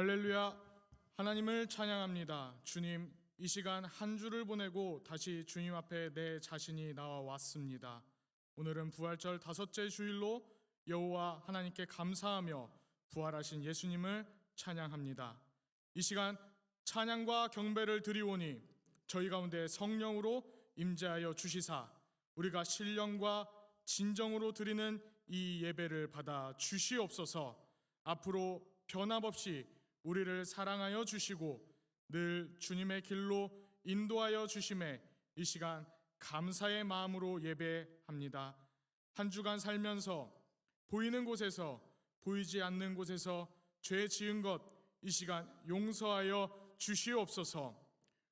할렐루야. 하나님을 찬양합니다. 주님, 이 시간 한 주를 보내고 다시 주님 앞에 내 자신이 나와 왔습니다. 오늘은 부활절 다섯째 주일로 여호와 하나님께 감사하며 부활하신 예수님을 찬양합니다. 이 시간 찬양과 경배를 드리오니 저희 가운데 성령으로 임재하여 주시사 우리가 신령과 진정으로 드리는 이 예배를 받아 주시옵소서. 앞으로 변함없이 우리를 사랑하여 주시고 늘 주님의 길로 인도하여 주심에 이 시간 감사의 마음으로 예배합니다. 한 주간 살면서 보이는 곳에서 보이지 않는 곳에서 죄 지은 것 이 시간 용서하여 주시옵소서.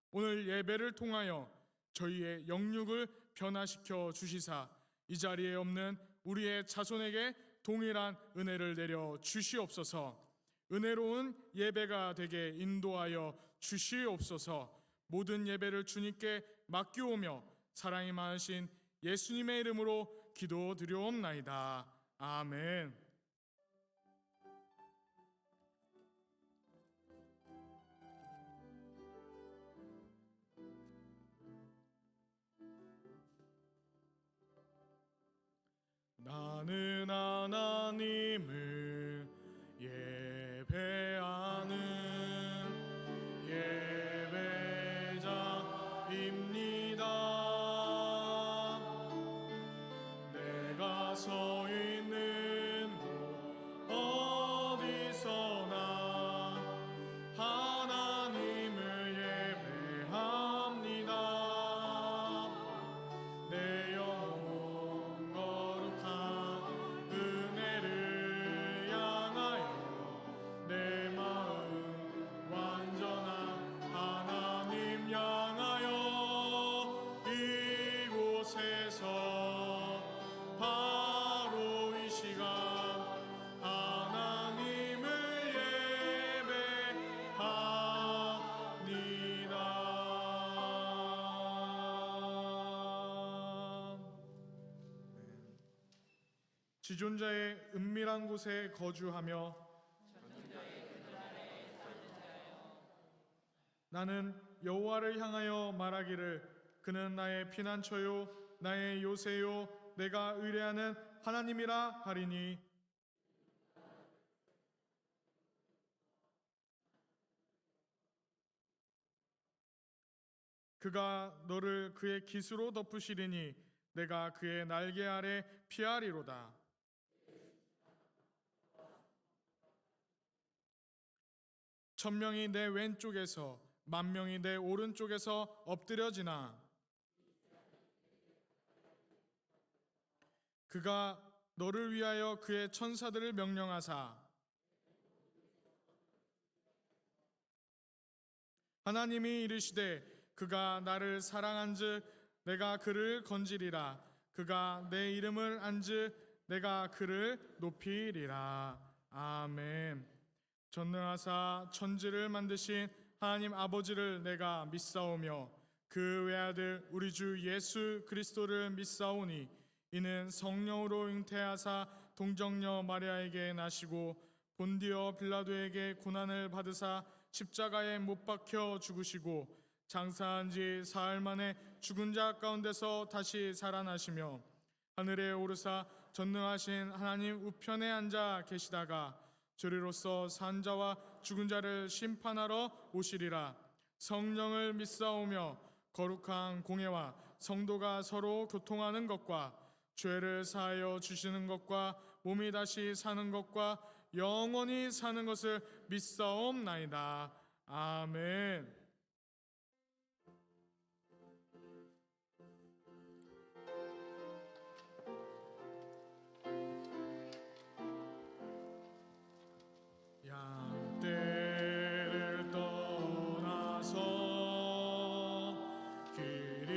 오늘 예배를 통하여 저희의 영육을 변화시켜 주시사 이 자리에 없는 우리의 자손에게 동일한 은혜를 내려 주시옵소서. 은혜로운 예배가 되게 인도하여 주시옵소서. 모든 예배를 주님께 맡기오며 사랑이 많으신 예수님의 이름으로 기도드려옵나이다. 아멘. 나는 하나님을 예배하는 예배자입니다. 내가 서 있는 곳 어디서나 하나님을 예배합니다. 내 영혼 거룩한 은혜를 향하여 내 마음 완전한 하나님 향하여 이곳에서 바로 이 시간 하나님을 예배합니다. 지존자의 은밀한 곳에 거주하며 나는 여호와를 향하여 말하기를 그는 나의 피난처요 나의 요새요 내가 의뢰하는 하나님이라 하리니 그가 너를 그의 깃으로 덮으시리니 내가 그의 날개 아래 피하리로다. 천명이 내 왼쪽에서 만명이 내 오른쪽에서 엎드려지나 그가 너를 위하여 그의 천사들을 명령하사 하나님이 이르시되 그가 나를 사랑한즉 내가 그를 건지리라. 그가 내 이름을 안즉 내가 그를 높이리라. 아멘. 전능하사 천지를 만드신 하나님 아버지를 내가 믿사오며 그 외아들 우리 주 예수 그리스도를 믿사오니 이는 성령으로 잉태하사 동정녀 마리아에게 나시고 본디오 빌라도에게 고난을 받으사 십자가에 못 박혀 죽으시고 장사한 지 사흘 만에 죽은 자 가운데서 다시 살아나시며 하늘에 오르사 전능하신 하나님 우편에 앉아 계시다가 저리로서 산 자와 죽은 자를 심판하러 오시리라. 성령을 믿사오며 거룩한 공예와 성도가 서로 교통하는 것과 죄를 사하여 주시는 것과 몸이 다시 사는 것과 영원히 사는 것을 믿사옵나이다. 아멘. 양떼를 떠나서 길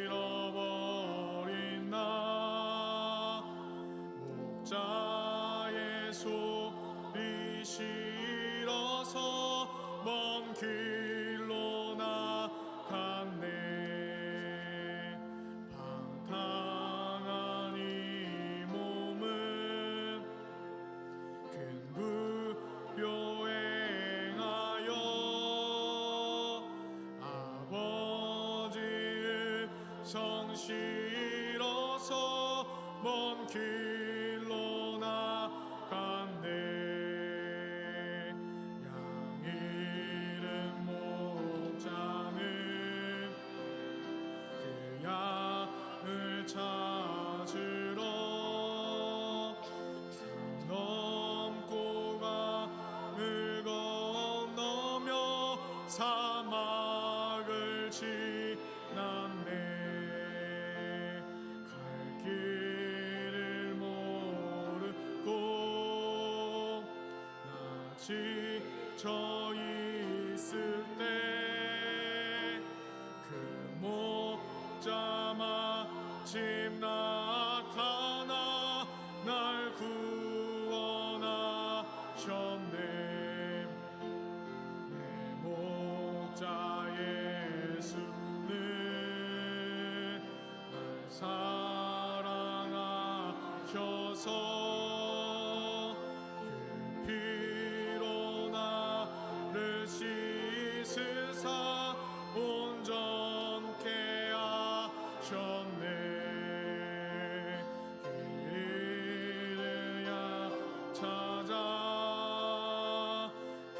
잃어버린 나 목자의 소리 싫어서 먼 길로 나갔네. 방탕한 이 몸은 큰 부요의 성실어서 먼 길로 나간대. 양 잃은 목자는 그 양을 찾으러 산 넘고 강을 건너며 사막을 지났네. 갈 길을 모르고 나 지쳐 있을 때 그 목자 마침 나타나 날 구원하셨네. 내 목자 예수는 날 사랑하셔서 그 피로 나를 씻으사 온전케 하셨네. 길을 찾아 그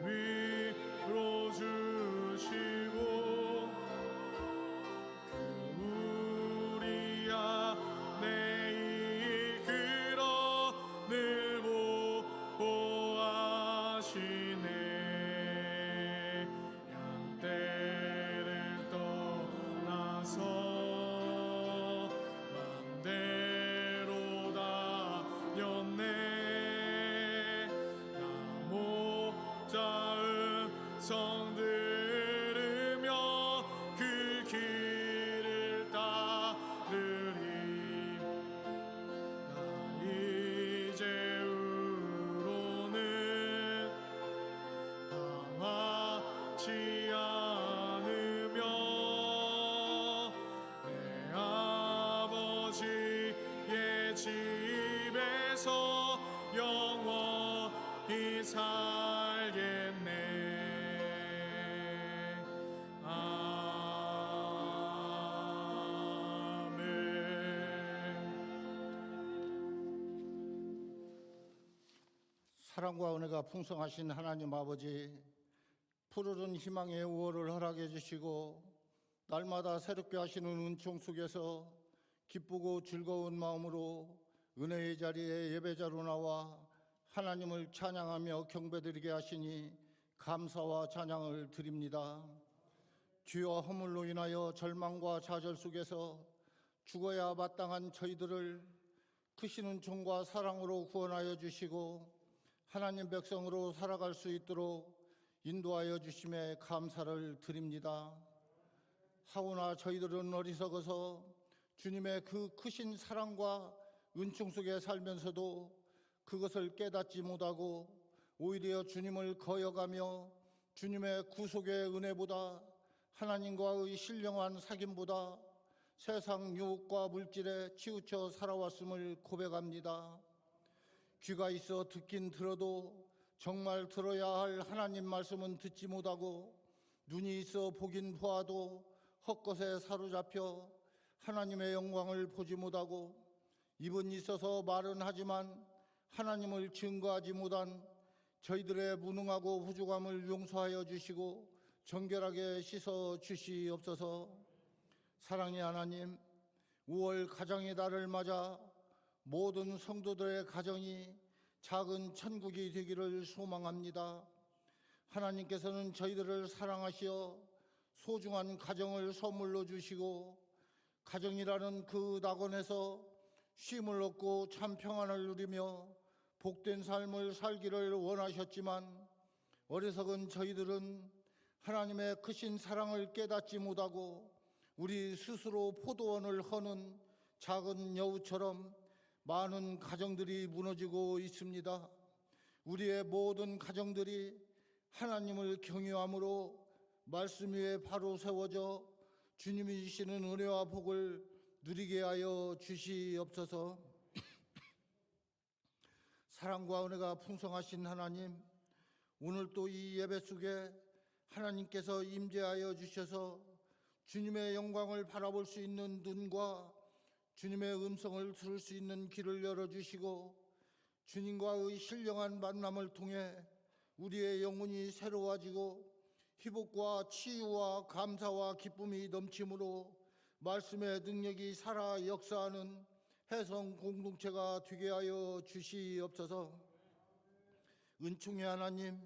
위로 주시고 그 우리 안에 이끌어 늘 보호하시네. 양떼를 떠나서 맘대로 다녔네. 나 목자 음성 들으며 그 길을 따르리. 나 이제후로는 방황치 않으며 내 아버지의 집에서 영원히 살겠네. 아멘. 사랑과 은혜가 풍성하신 하나님 아버지, 푸르른 희망의 5월을 허락해 주시고 날마다 새롭게 하시는 은총 속에서 기쁘고 즐거운 마음으로 은혜의 자리에 예배자로 나와 하나님을 찬양하며 경배드리게 하시니 감사와 찬양을 드립니다. 죄와 허물로 인하여 절망과 좌절 속에서 죽어야 마땅한 저희들을 크신 은총과 사랑으로 구원하여 주시고 하나님 백성으로 살아갈 수 있도록 인도하여 주심에 감사를 드립니다. 하오나 저희들은 어리석어서 주님의 그 크신 사랑과 은총 속에 살면서도 그것을 깨닫지 못하고 오히려 주님을 거역하며 주님의 구속의 은혜보다 하나님과의 신령한 사귐보다 세상 유혹과 물질에 치우쳐 살아왔음을 고백합니다. 귀가 있어 듣긴 들어도 정말 들어야 할 하나님 말씀은 듣지 못하고 눈이 있어 보긴 보아도 헛것에 사로잡혀 하나님의 영광을 보지 못하고 입은 있어서 말은 하지만 하나님을 증거하지 못한 저희들의 무능하고 부족함을 용서하여 주시고 정결하게 씻어 주시옵소서. 사랑의 하나님, 5월 가정의 달을 맞아 모든 성도들의 가정이 작은 천국이 되기를 소망합니다. 하나님께서는 저희들을 사랑하시어 소중한 가정을 선물로 주시고 가정이라는 그 낙원에서 쉼을 얻고 참 평안을 누리며 복된 삶을 살기를 원하셨지만 어리석은 저희들은 하나님의 크신 사랑을 깨닫지 못하고 우리 스스로 포도원을 허는 작은 여우처럼 많은 가정들이 무너지고 있습니다. 우리의 모든 가정들이 하나님을 경외함으로 말씀 위에 바로 세워져 주님이 주시는 은혜와 복을 누리게 하여 주시옵소서. 사랑과 은혜가 풍성하신 하나님, 오늘 또 이 예배 속에 하나님께서 임재하여 주셔서 주님의 영광을 바라볼 수 있는 눈과 주님의 음성을 들을 수 있는 귀를 열어주시고 주님과의 신령한 만남을 통해 우리의 영혼이 새로워지고 회복과 치유와 감사와 기쁨이 넘침으로 말씀의 능력이 살아 역사하는 해성 공동체가 되게 하여 주시옵소서. 은총의 하나님,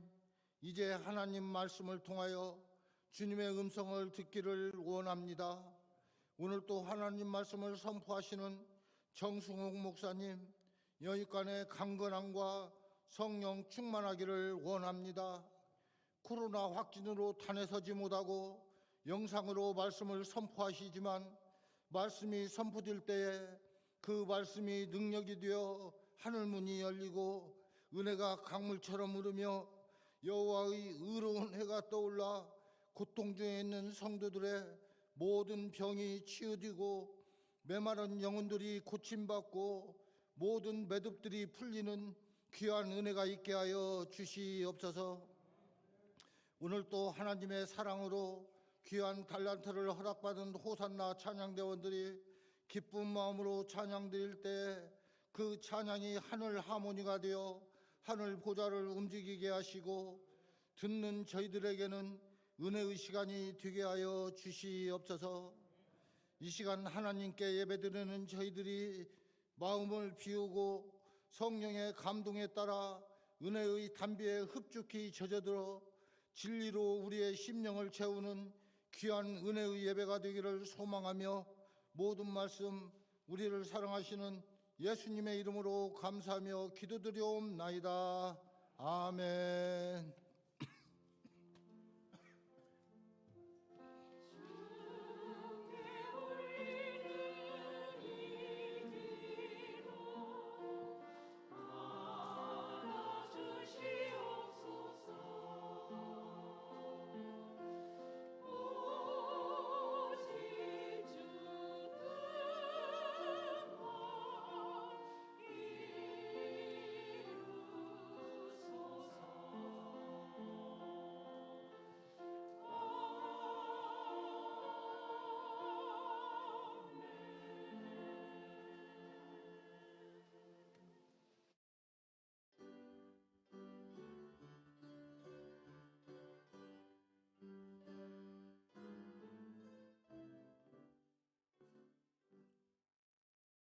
이제 하나님 말씀을 통하여 주님의 음성을 듣기를 원합니다. 오늘 또 하나님 말씀을 선포하시는 정승욱 목사님, 여기간의 강건함과 성령 충만하기를 원합니다. 코로나 확진으로 단에 서지 못하고 영상으로 말씀을 선포하시지만 말씀이 선포될 때에 그 말씀이 능력이 되어 하늘문이 열리고 은혜가 강물처럼 흐르며 여호와의 의로운 해가 떠올라 고통 중에 있는 성도들의 모든 병이 치유되고 메마른 영혼들이 고침받고 모든 매듭들이 풀리는 귀한 은혜가 있게 하여 주시옵소서. 오늘 또 하나님의 사랑으로 귀한 달란트를 허락받은 호산나 찬양대원들이 기쁜 마음으로 찬양드릴 때 그 찬양이 하늘 하모니가 되어 하늘 보좌를 움직이게 하시고 듣는 저희들에게는 은혜의 시간이 되게 하여 주시옵소서. 이 시간 하나님께 예배드리는 저희들이 마음을 비우고 성령의 감동에 따라 은혜의 담비에 흡족히 젖어들어 진리로 우리의 심령을 채우는 귀한 은혜의 예배가 되기를 소망하며 모든 말씀 우리를 사랑하시는 예수님의 이름으로 감사하며 기도드리옵나이다. 아멘.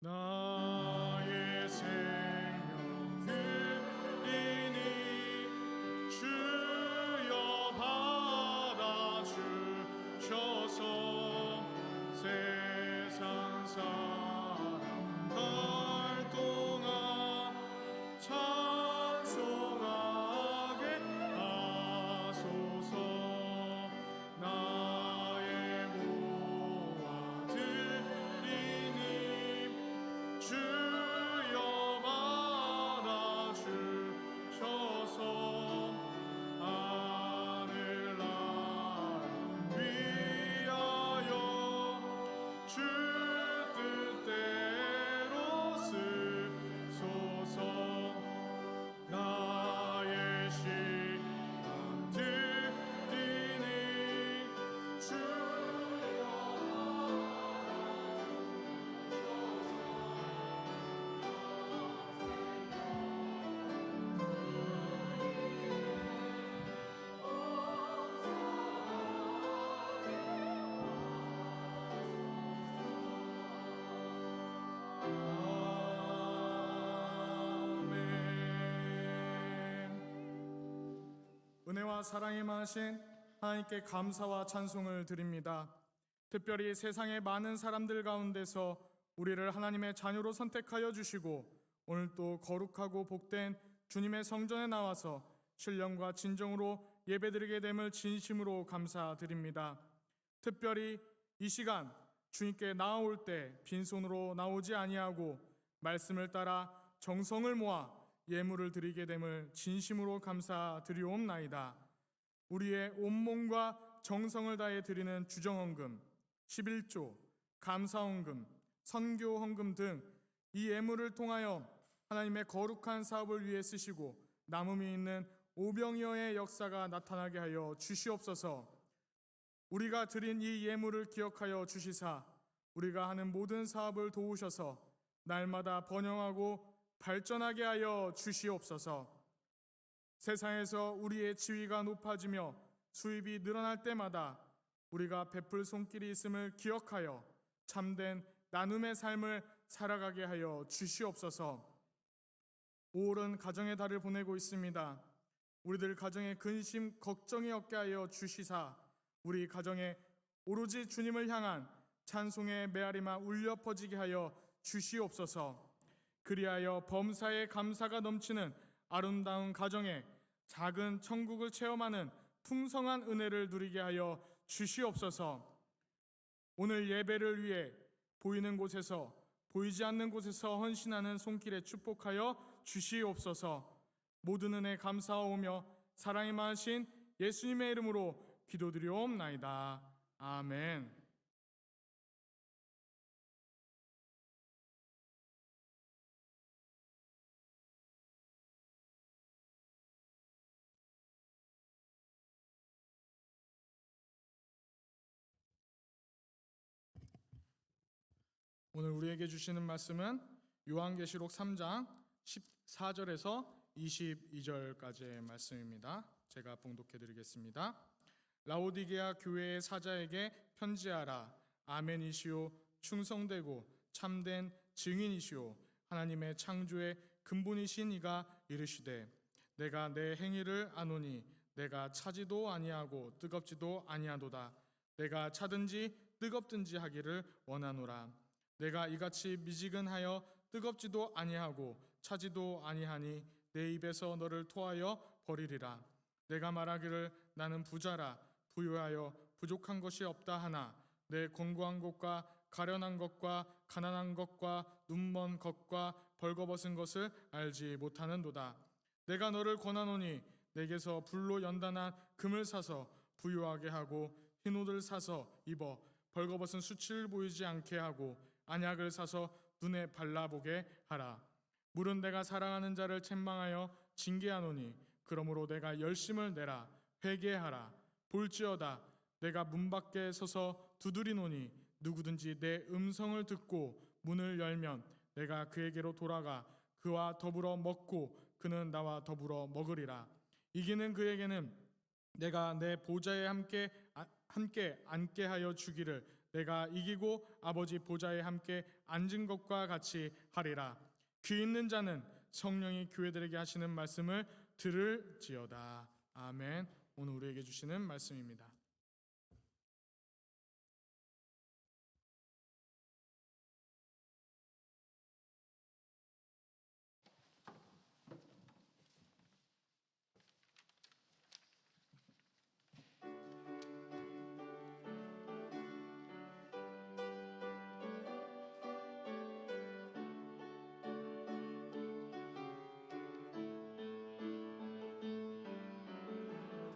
나의 생명 드리니 주여 받아주셔서 세상 사람 날 동안 찬송하게 하소서. 나의 모아 드리니 주여 받아주셔서 하늘나라 위하여 주 뜻대로 쓰소서. 나의 시간 드리니 주여 은혜와 사랑이 많으신 하나님께 감사와 찬송을 드립니다. 특별히 세상의 많은 사람들 가운데서 우리를 하나님의 자녀로 선택하여 주시고 오늘 또 거룩하고 복된 주님의 성전에 나와서 신령과 진정으로 예배드리게 됨을 진심으로 감사드립니다. 특별히 이 시간 주님께 나아올 때 빈손으로 나오지 아니하고 말씀을 따라 정성을 모아 예물을 드리게 됨을 진심으로 감사드리옵나이다. 우리의 온몸과 정성을 다해 드리는 주정헌금, 11조, 감사헌금, 선교헌금 등 이 예물을 통하여 하나님의 거룩한 사업을 위해 쓰시고 남음이 있는 오병이어의 역사가 나타나게 하여 주시옵소서. 우리가 드린 이 예물을 기억하여 주시사 우리가 하는 모든 사업을 도우셔서 날마다 번영하고 발전하게 하여 주시옵소서. 세상에서 우리의 지위가 높아지며 수입이 늘어날 때마다 우리가 베풀 손길이 있음을 기억하여 참된 나눔의 삶을 살아가게 하여 주시옵소서. 5월은 가정의 달을 보내고 있습니다. 우리들 가정에 근심, 걱정이 없게 하여 주시사 우리 가정에 오로지 주님을 향한 찬송의 메아리만 울려 퍼지게 하여 주시옵소서. 그리하여 범사에 감사가 넘치는 아름다운 가정에 작은 천국을 체험하는 풍성한 은혜를 누리게 하여 주시옵소서. 오늘 예배를 위해 보이는 곳에서 보이지 않는 곳에서 헌신하는 손길에 축복하여 주시옵소서. 모든 은혜 감사하오며 사랑이 많으신 예수님의 이름으로 기도드리옵나이다. 아멘. 오늘 우리에게 주시는 말씀은 요한계시록 3장 14절에서 22절까지의 말씀입니다. 제가 봉독해 드리겠습니다. 라오디게아 교회의 사자에게 편지하라. 아멘이시오. 충성되고 참된 증인이시오. 하나님의 창조의 근본이신 이가 이르시되 내가 내 행위를 아노니 내가 차지도 아니하고 뜨겁지도 아니하도다. 내가 차든지 뜨겁든지 하기를 원하노라. 내가 이같이 미지근하여 뜨겁지도 아니하고 차지도 아니하니 내 입에서 너를 토하여 버리리라. 내가 말하기를 나는 부자라 부유하여 부족한 것이 없다 하나 내 권고한 것과 가련한 것과 가난한 것과 눈먼 것과 벌거벗은 것을 알지 못하는도다. 내가 너를 권하노니 내게서 불로 연단한 금을 사서 부유하게 하고 흰 옷을 사서 입어 벌거벗은 수치를 보이지 않게 하고 안약을 사서 눈에 발라보게 하라. 물은 내가 사랑하는 자를 책망하여 징계하노니 그러므로 내가 열심을 내라. 회개하라. 볼지어다 내가 문 밖에 서서 두드리노니 누구든지 내 음성을 듣고 문을 열면 내가 그에게로 돌아가 그와 더불어 먹고 그는 나와 더불어 먹으리라. 이기는 그에게는 내가 내 보좌에 함께 앉게 하여 주기를 내가 이기고 아버지 보좌에 함께 앉은 것과 같이 하리라. 귀 있는 자는 성령이 교회들에게 하시는 말씀을 들을지어다. 아멘. 오늘 우리에게 주시는 말씀입니다.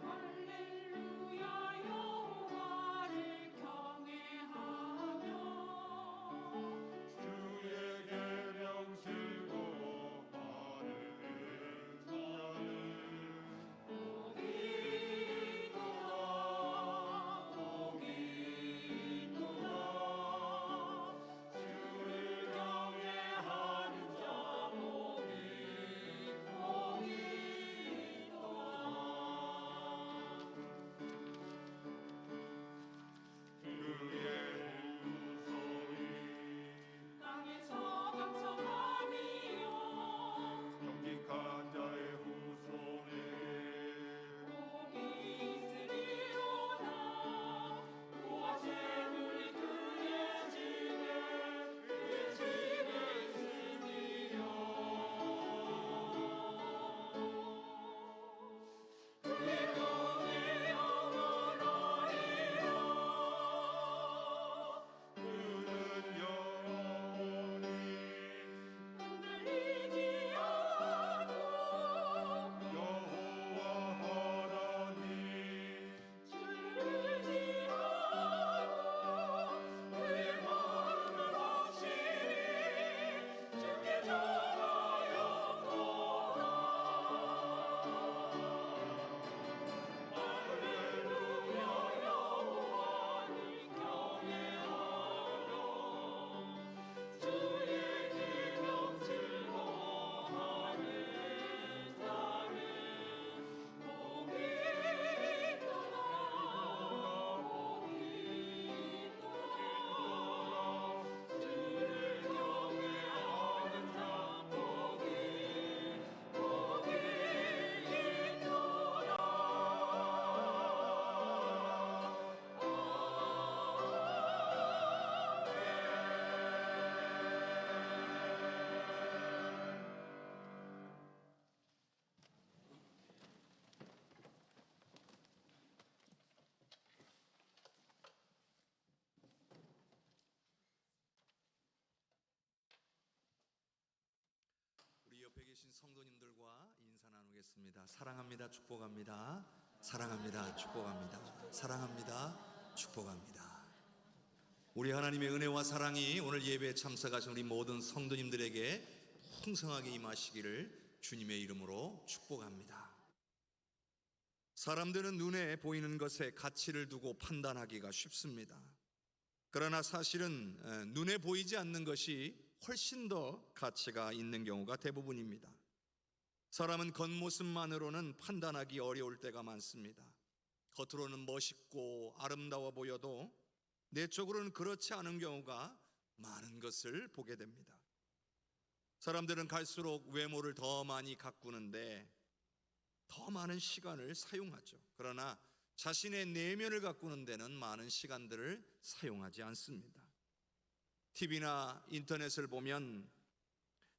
할렐루야 옆에 계신 성도님들과 인사 나누겠습니다. 사랑합니다. 축복합니다. 사랑합니다. 축복합니다. 사랑합니다. 축복합니다. 우리 하나님의 은혜와 사랑이 오늘 예배에 참석하신 우리 모든 성도님들에게 풍성하게 임하시기를 주님의 이름으로 축복합니다. 사람들은 눈에 보이는 것에 가치를 두고 판단하기가 쉽습니다. 그러나 사실은 눈에 보이지 않는 것이 훨씬 더 가치가 있는 경우가 대부분입니다. 사람은 겉모습만으로는 판단하기 어려울 때가 많습니다. 겉으로는 멋있고 아름다워 보여도 내적으로는 그렇지 않은 경우가 많은 것을 보게 됩니다. 사람들은 갈수록 외모를 더 많이 가꾸는데 더 많은 시간을 사용하죠. 그러나 자신의 내면을 가꾸는 데는 많은 시간들을 사용하지 않습니다. TV나 인터넷을 보면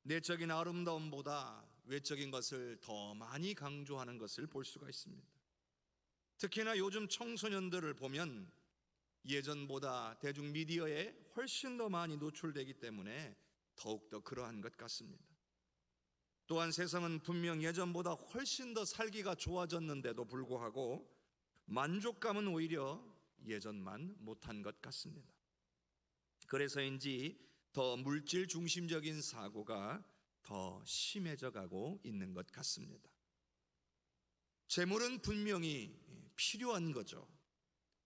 내적인 아름다움보다 외적인 것을 더 많이 강조하는 것을 볼 수가 있습니다. 특히나 요즘 청소년들을 보면 예전보다 대중미디어에 훨씬 더 많이 노출되기 때문에 더욱더 그러한 것 같습니다. 또한 세상은 분명 예전보다 훨씬 더 살기가 좋아졌는데도 불구하고 만족감은 오히려 예전만 못한 것 같습니다. 그래서인지 더 물질 중심적인 사고가 더 심해져 가고 있는 것 같습니다. 재물은 분명히 필요한 거죠.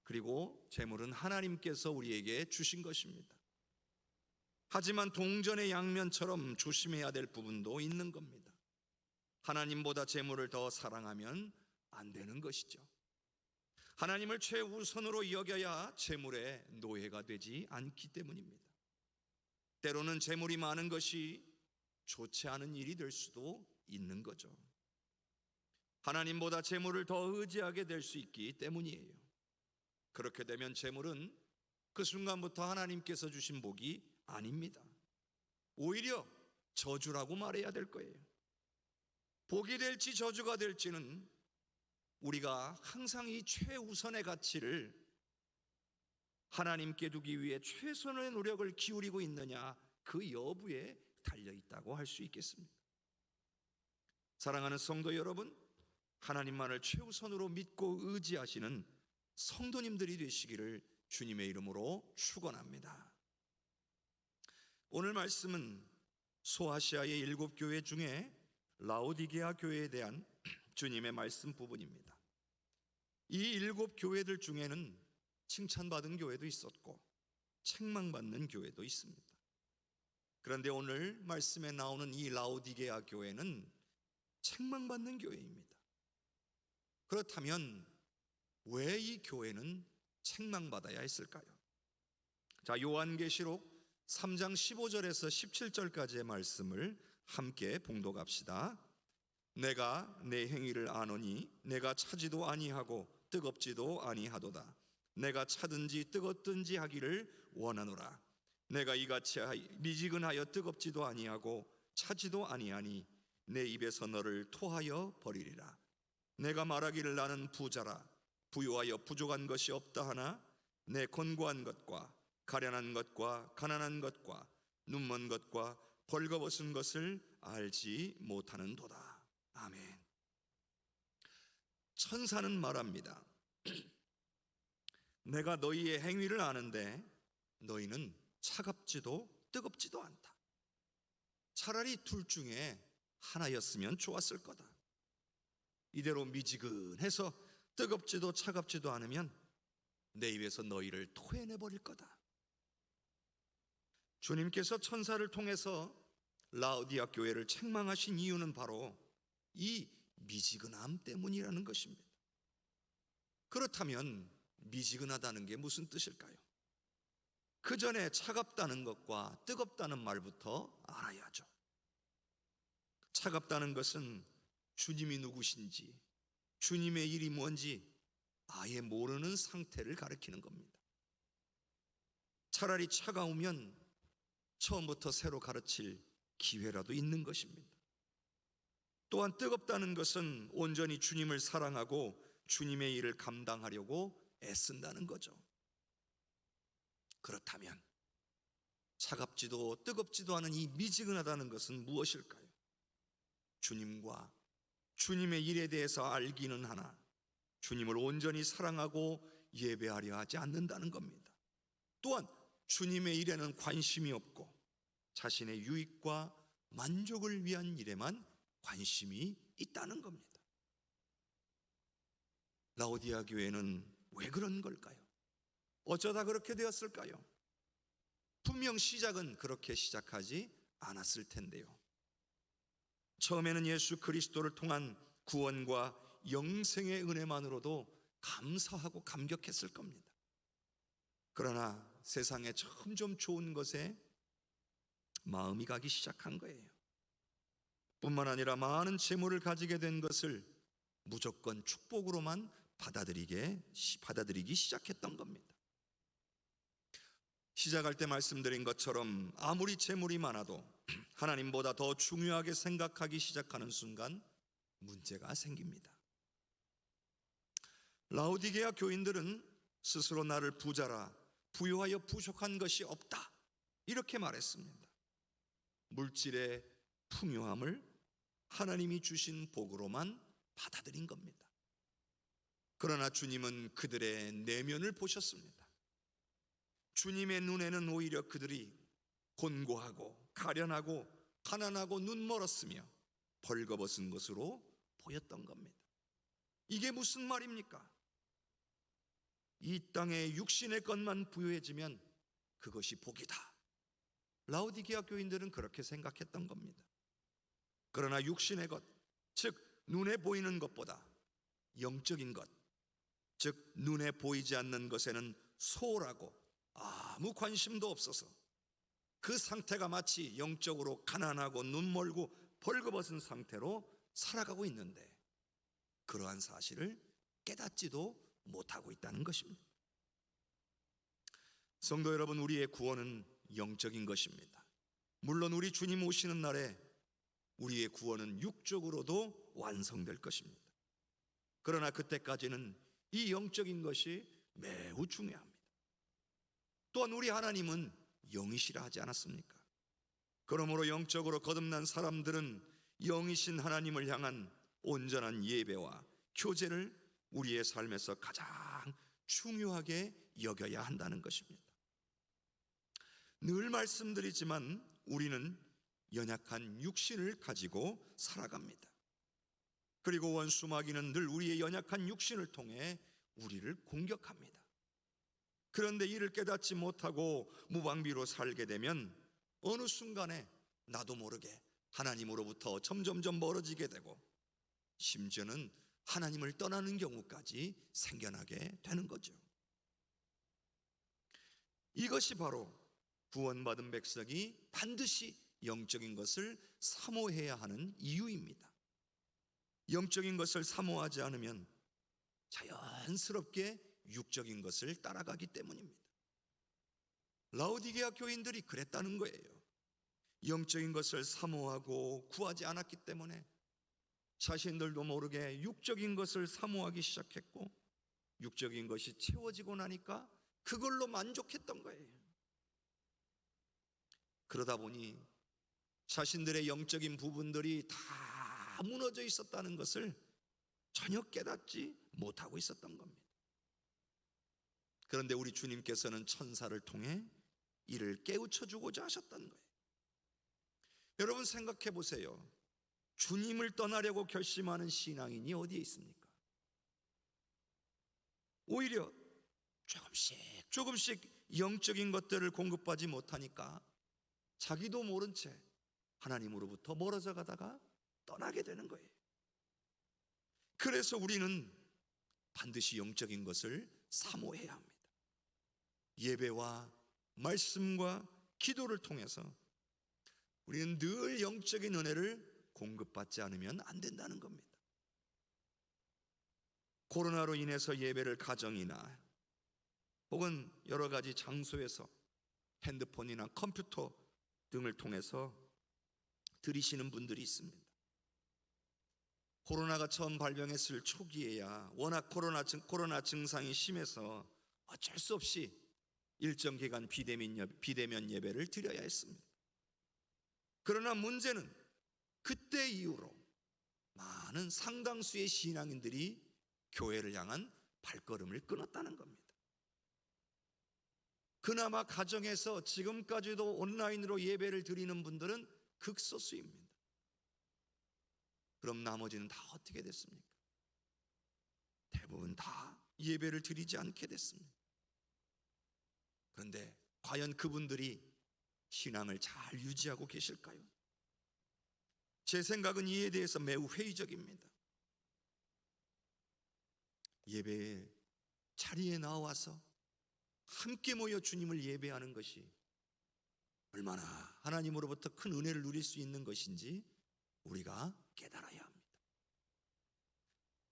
그리고 재물은 하나님께서 우리에게 주신 것입니다. 하지만 동전의 양면처럼 조심해야 될 부분도 있는 겁니다. 하나님보다 재물을 더 사랑하면 안 되는 것이죠. 하나님을 최우선으로 여겨야 재물의 노예가 되지 않기 때문입니다. 때로는 재물이 많은 것이 좋지 않은 일이 될 수도 있는 거죠. 하나님보다 재물을 더 의지하게 될 수 있기 때문이에요. 그렇게 되면 재물은 그 순간부터 하나님께서 주신 복이 아닙니다. 오히려 저주라고 말해야 될 거예요. 복이 될지 저주가 될지는 우리가 항상 이 최우선의 가치를 하나님께 두기 위해 최선의 노력을 기울이고 있느냐, 그 여부에 달려있다고 할 수 있겠습니다. 사랑하는 성도 여러분, 하나님만을 최우선으로 믿고 의지하시는 성도님들이 되시기를 주님의 이름으로 축원합니다. 오늘 말씀은 소아시아의 7 교회 중에 라오디게아 교회에 대한 주님의 말씀 부분입니다. 이 7 교회들 중에는 칭찬받은 교회도 있었고 책망받는 교회도 있습니다. 그런데 오늘 말씀에 나오는 이 라오디게아 교회는 책망받는 교회입니다. 그렇다면 왜 이 교회는 책망받아야 했을까요? 자, 요한계시록 3장 15절에서 17절까지의 말씀을 함께 봉독합시다. 내가 내 행위를 아노니 내가 차지도 아니하고 뜨겁지도 아니하도다. 내가 차든지 뜨겁든지 하기를 원하노라. 내가 이같이 미지근하여 뜨겁지도 아니하고 차지도 아니하니 내 입에서 너를 토하여 버리리라. 내가 말하기를 나는 부자라 부유하여 부족한 것이 없다 하나 내 곤고한 것과 가련한 것과 가난한 것과 눈먼 것과 벌거벗은 것을 알지 못하는도다. 아멘. 천사는 말합니다. 내가 너희의 행위를 아는데 너희는 차갑지도 뜨겁지도 않다. 차라리 둘 중에 하나였으면 좋았을 거다. 이대로 미지근해서 뜨겁지도 차갑지도 않으면 내 입에서 너희를 토해내버릴 거다. 주님께서 천사를 통해서 라오디아 교회를 책망하신 이유는 바로 이 미지근함 때문이라는 것입니다. 그렇다면 미지근하다는 게 무슨 뜻일까요? 그 전에 차갑다는 것과 뜨겁다는 말부터 알아야죠. 차갑다는 것은 주님이 누구신지, 주님의 일이 뭔지 아예 모르는 상태를 가리키는 겁니다. 차라리 차가우면 처음부터 새로 가르칠 기회라도 있는 것입니다. 또한 뜨겁다는 것은 온전히 주님을 사랑하고 주님의 일을 감당하려고 애쓴다는 거죠. 그렇다면 차갑지도 뜨겁지도 않은 이 미지근하다는 것은 무엇일까요? 주님과 주님의 일에 대해서 알기는 하나 주님을 온전히 사랑하고 예배하려 하지 않는다는 겁니다. 또한 주님의 일에는 관심이 없고 자신의 유익과 만족을 위한 일에만 관심이 있다는 겁니다. 라오디아 교회는 왜 그런 걸까요? 어쩌다 그렇게 되었을까요? 분명 시작은 그렇게 시작하지 않았을 텐데요. 처음에는 예수 그리스도를 통한 구원과 영생의 은혜만으로도 감사하고 감격했을 겁니다. 그러나 세상에 점점 좋은 것에 마음이 가기 시작한 거예요. 뿐만 아니라 많은 재물을 가지게 된 것을 무조건 축복으로만 받아들이기 시작했던 겁니다. 시작할 때 말씀드린 것처럼 아무리 재물이 많아도 하나님보다 더 중요하게 생각하기 시작하는 순간 문제가 생깁니다. 라오디게아 교인들은 스스로 나를 부자라 부유하여 부족한 것이 없다 이렇게 말했습니다. 물질의 풍요함을 하나님이 주신 복으로만 받아들인 겁니다. 그러나 주님은 그들의 내면을 보셨습니다. 주님의 눈에는 오히려 그들이 곤고하고 가련하고 가난하고 눈멀었으며 벌거벗은 것으로 보였던 겁니다. 이게 무슨 말입니까? 이 땅에 육신의 것만 부유해지면 그것이 복이다. 라오디게아 교인들은 그렇게 생각했던 겁니다. 그러나 육신의 것, 즉 눈에 보이는 것보다 영적인 것, 즉 눈에 보이지 않는 것에는 소홀하고 아무 관심도 없어서 그 상태가 마치 영적으로 가난하고 눈멀고 벌거벗은 상태로 살아가고 있는데 그러한 사실을 깨닫지도 못하고 있다는 것입니다. 성도 여러분, 우리의 구원은 영적인 것입니다. 물론 우리 주님 오시는 날에 우리의 구원은 육적으로도 완성될 것입니다. 그러나 그때까지는 이 영적인 것이 매우 중요합니다. 또한 우리 하나님은 영이시라 하지 않았습니까? 그러므로 영적으로 거듭난 사람들은 영이신 하나님을 향한 온전한 예배와 교제를 우리의 삶에서 가장 중요하게 여겨야 한다는 것입니다. 늘 말씀드리지만 우리는 연약한 육신을 가지고 살아갑니다. 그리고 원수 마귀는 늘 우리의 연약한 육신을 통해 우리를 공격합니다. 그런데 이를 깨닫지 못하고 무방비로 살게 되면 어느 순간에 나도 모르게 하나님으로부터 점점점 멀어지게 되고 심지어는 하나님을 떠나는 경우까지 생겨나게 되는 거죠. 이것이 바로 구원받은 백성이 반드시 영적인 것을 사모해야 하는 이유입니다. 영적인 것을 사모하지 않으면 자연스럽게 육적인 것을 따라가기 때문입니다. 라오디게아 교인들이 그랬다는 거예요. 영적인 것을 사모하고 구하지 않았기 때문에 자신들도 모르게 육적인 것을 사모하기 시작했고 육적인 것이 채워지고 나니까 그걸로 만족했던 거예요. 그러다 보니 자신들의 영적인 부분들이 다 무너져 있었다는 것을 전혀 깨닫지 못하고 있었던 겁니다. 그런데 우리 주님께서는 천사를 통해 이를 깨우쳐 주고자 하셨던 거예요. 여러분 생각해 보세요. 주님을 떠나려고 결심하는 신앙인이 어디에 있습니까? 오히려 조금씩 영적인 것들을 공급받지 못하니까 자기도 모른 채 하나님으로부터 멀어져 가다가 떠나게 되는 거예요. 그래서 우리는 반드시 영적인 것을 사모해야 합니다. 예배와 말씀과 기도를 통해서 우리는 늘 영적인 은혜를 공급받지 않으면 안 된다는 겁니다. 코로나로 인해서 예배를 가정이나 혹은 여러 가지 장소에서 핸드폰이나 컴퓨터 등을 통해서 드리시는 분들이 있습니다. 코로나가 처음 발병했을 초기에야 워낙 코로나 증상이 심해서 어쩔 수 없이 일정 기간 비대면 예배를 드려야 했습니다. 그러나 문제는 그때 이후로 많은 상당수의 신앙인들이 교회를 향한 발걸음을 끊었다는 겁니다. 그나마 가정에서 지금까지도 온라인으로 예배를 드리는 분들은 극소수입니다. 그럼 나머지는 다 어떻게 됐습니까? 대부분 다 예배를 드리지 않게 됐습니다. 그런데 과연 그분들이 신앙을 잘 유지하고 계실까요? 제 생각은 이에 대해서 매우 회의적입니다. 예배 자리에 나와서 함께 모여 주님을 예배하는 것이 얼마나 하나님으로부터 큰 은혜를 누릴 수 있는 것인지 우리가 깨달아야 합니다.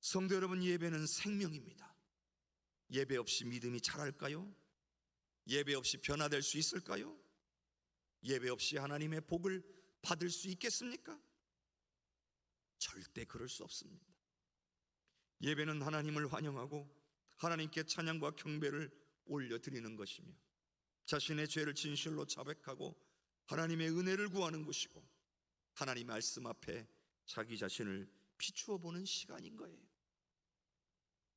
성도 여러분, 예배는 생명입니다. 예배 없이 믿음이 자랄까요? 예배 없이 변화될 수 있을까요? 예배 없이 하나님의 복을 받을 수 있겠습니까? 절대 그럴 수 없습니다. 예배는 하나님을 환영하고 하나님께 찬양과 경배를 올려드리는 것이며 자신의 죄를 진실로 자백하고 하나님의 은혜를 구하는 것이고 하나님 말씀 앞에 자기 자신을 비추어 보는 시간인 거예요.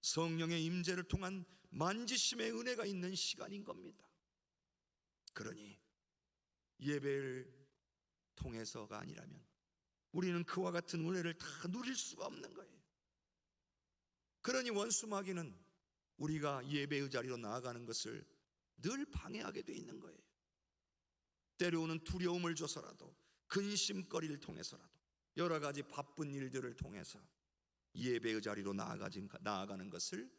성령의 임재를 통한 만지심의 은혜가 있는 시간인 겁니다. 그러니 예배를 통해서가 아니라면 우리는 그와 같은 은혜를 다 누릴 수가 없는 거예요. 그러니 원수마귀는 우리가 예배의 자리로 나아가는 것을 늘 방해하게 돼 있는 거예요. 때려오는 두려움을 줘서라도, 근심거리를 통해서라도, 여러 가지 바쁜 일들을 통해서 예배의 자리로 나아가는 것을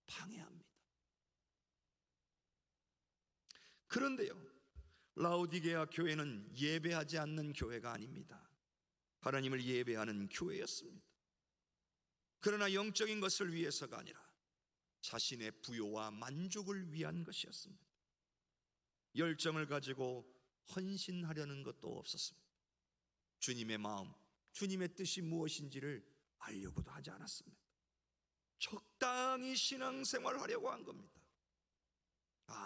방해합니다. 그런데요, 라오디게아 교회는 예배하지 않는 교회가 아닙니다. 하나님을 예배하는 교회였습니다. 그러나 영적인 것을 위해서가 아니라 자신의 부요와 만족을 위한 것이었습니다. 열정을 가지고 헌신하려는 것도 없었습니다. 주님의 마음, 주님의 뜻이 무엇인지를 알려고도 하지 않았습니다. 적당히 신앙생활 하려고 한 겁니다.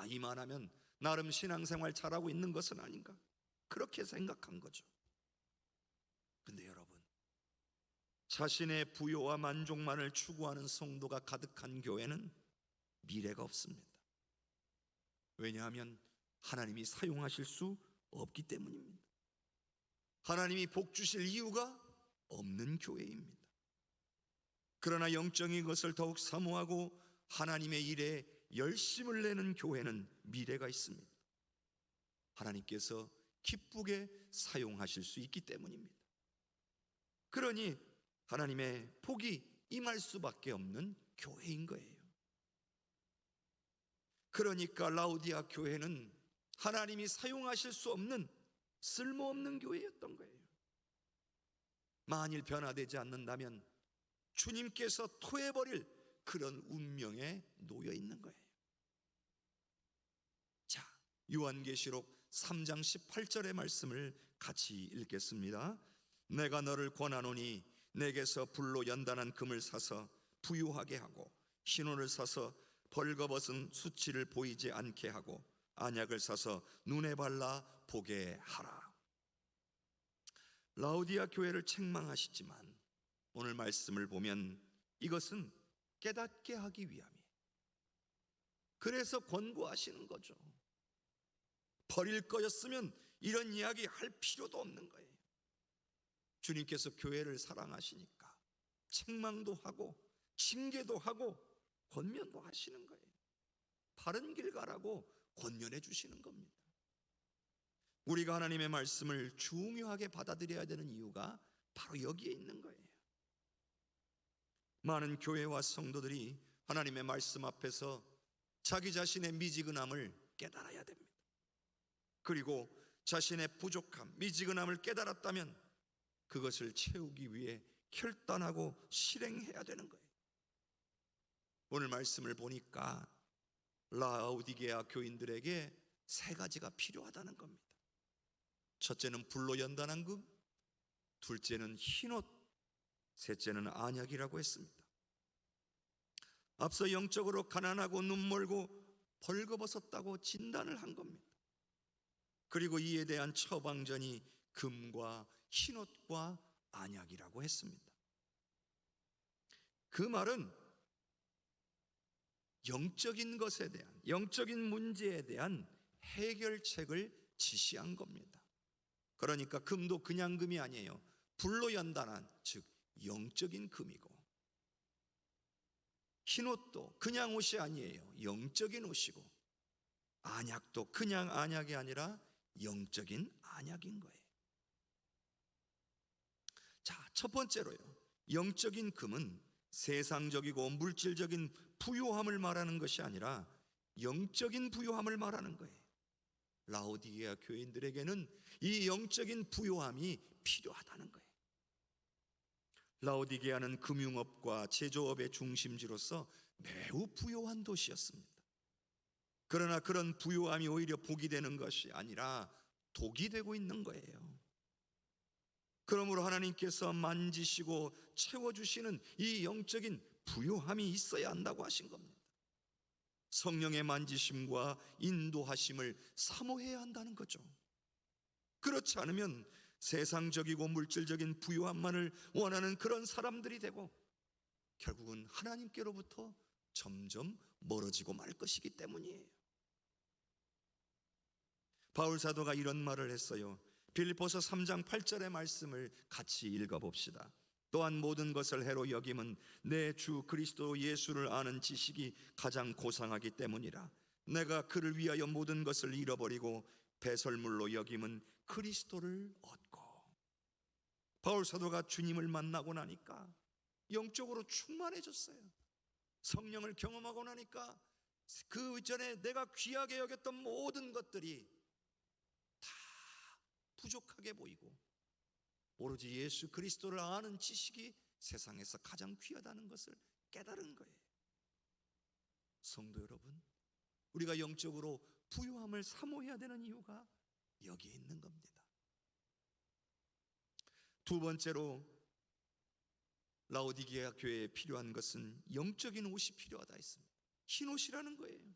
이만하면 나름 신앙생활 잘하고 있는 것은 아닌가, 그렇게 생각한 거죠. 근데 여러분, 자신의 부요와 만족만을 추구하는 성도가 가득한 교회는 미래가 없습니다. 왜냐하면 하나님이 사용하실 수 없기 때문입니다. 하나님이 복 주실 이유가 없는 교회입니다. 그러나 영적인 것을 더욱 사모하고 하나님의 일에 열심을 내는 교회는 미래가 있습니다. 하나님께서 기쁘게 사용하실 수 있기 때문입니다. 그러니 하나님의 복이 임할 수밖에 없는 교회인 거예요. 그러니까 라오디아 교회는 하나님이 사용하실 수 없는 쓸모없는 교회였던 거예요. 만일 변화되지 않는다면 주님께서 토해버릴 그런 운명에 놓여 있는 거예요. 자, 요한계시록 3장 18절의 말씀을 같이 읽겠습니다. 내가 너를 권하노니 내게서 불로 연단한 금을 사서 부유하게 하고 신혼을 사서 벌거벗은 수치를 보이지 않게 하고 안약을 사서 눈에 발라 보게 하라. 라오디아 교회를 책망하시지만 오늘 말씀을 보면 이것은 깨닫게 하기 위함이에요. 그래서 권고하시는 거죠. 버릴 거였으면 이런 이야기 할 필요도 없는 거예요. 주님께서 교회를 사랑하시니까 책망도 하고 징계도 하고 권면도 하시는 거예요. 바른 길 가라고 권면해 주시는 겁니다. 우리가 하나님의 말씀을 중요하게 받아들여야 되는 이유가 바로 여기에 있는 거예요. 많은 교회와 성도들이 하나님의 말씀 앞에서 자기 자신의 미지근함을 깨달아야 됩니다. 그리고 자신의 부족함, 미지근함을 깨달았다면 그것을 채우기 위해 결단하고 실행해야 되는 거예요. 오늘 말씀을 보니까 라오디게아 교인들에게 세 가지가 필요하다는 겁니다. 첫째는 불로 연단한 금, 둘째는 흰옷, 셋째는 안약이라고 했습니다. 앞서 영적으로 가난하고 눈멀고 벌거벗었다고 진단을 한 겁니다. 그리고 이에 대한 처방전이 금과 흰옷과 안약이라고 했습니다. 그 말은 영적인 것에 대한, 영적인 문제에 대한 해결책을 지시한 겁니다. 그러니까 금도 그냥 금이 아니에요. 불로 연단한, 즉 영적인 금이고, 흰옷도 그냥 옷이 아니에요. 영적인 옷이고, 안약도 그냥 안약이 아니라 영적인 안약인 거예요. 자, 첫 번째로요, 영적인 금은 세상적이고 물질적인 부요함을 말하는 것이 아니라 영적인 부요함을 말하는 거예요. 라오디게아 교인들에게는 이 영적인 부요함이 필요하다는 거예요. 라오디게아는 금융업과 제조업의 중심지로서 매우 부요한 도시였습니다. 그러나 그런 부요함이 오히려 복이 되는 것이 아니라 독이 되고 있는 거예요. 그러므로 하나님께서 만지시고 채워주시는 이 영적인 부요함이 있어야 한다고 하신 겁니다. 성령의 만지심과 인도하심을 사모해야 한다는 거죠. 그렇지 않으면 세상적이고 물질적인 부요함만을 원하는 그런 사람들이 되고 결국은 하나님께로부터 점점 멀어지고 말 것이기 때문이에요. 바울 사도가 이런 말을 했어요. 빌립보서 3장 8절의 말씀을 같이 읽어봅시다. 또한 모든 것을 해로 여김은 내 주 그리스도 예수를 아는 지식이 가장 고상하기 때문이라. 내가 그를 위하여 모든 것을 잃어버리고 배설물로 여김은 그리스도를 얻고. 바울 사도가 주님을 만나고 나니까 영적으로 충만해졌어요. 성령을 경험하고 나니까 그 전에 내가 귀하게 여겼던 모든 것들이 다 부족하게 보이고 오로지 예수 그리스도를 아는 지식이 세상에서 가장 귀하다는 것을 깨달은 거예요. 성도 여러분, 우리가 영적으로 부요함을 사모해야 되는 이유가 여기에 있는 겁니다. 두 번째로 라오디게아 교회에 필요한 것은 영적인 옷이 필요하다 했습니다. 흰 옷이라는 거예요.